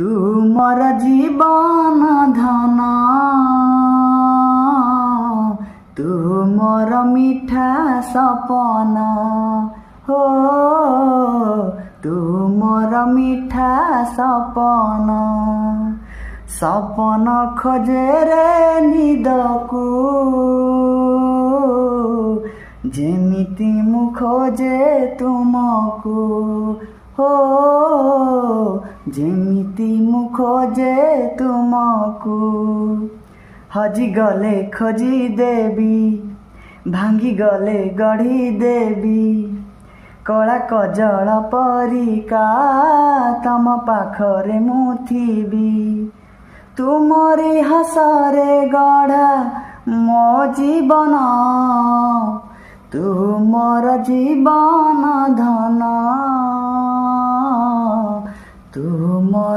तुमर जीवन धन तुमर मीठा सपन हो तुमर मीठा सपन सपन खोजे रे निदकू जेमिति मु खोजे तुमको हो जेमिति मु खोजे तुमको हजी गले खोजी देवी भांगी गले गढ़ी देवी कला कजल परिका तम पाखरे मु थीबी तुमरी हसरे गढ़ा मो जीवन तुमर जीवन धन तुमर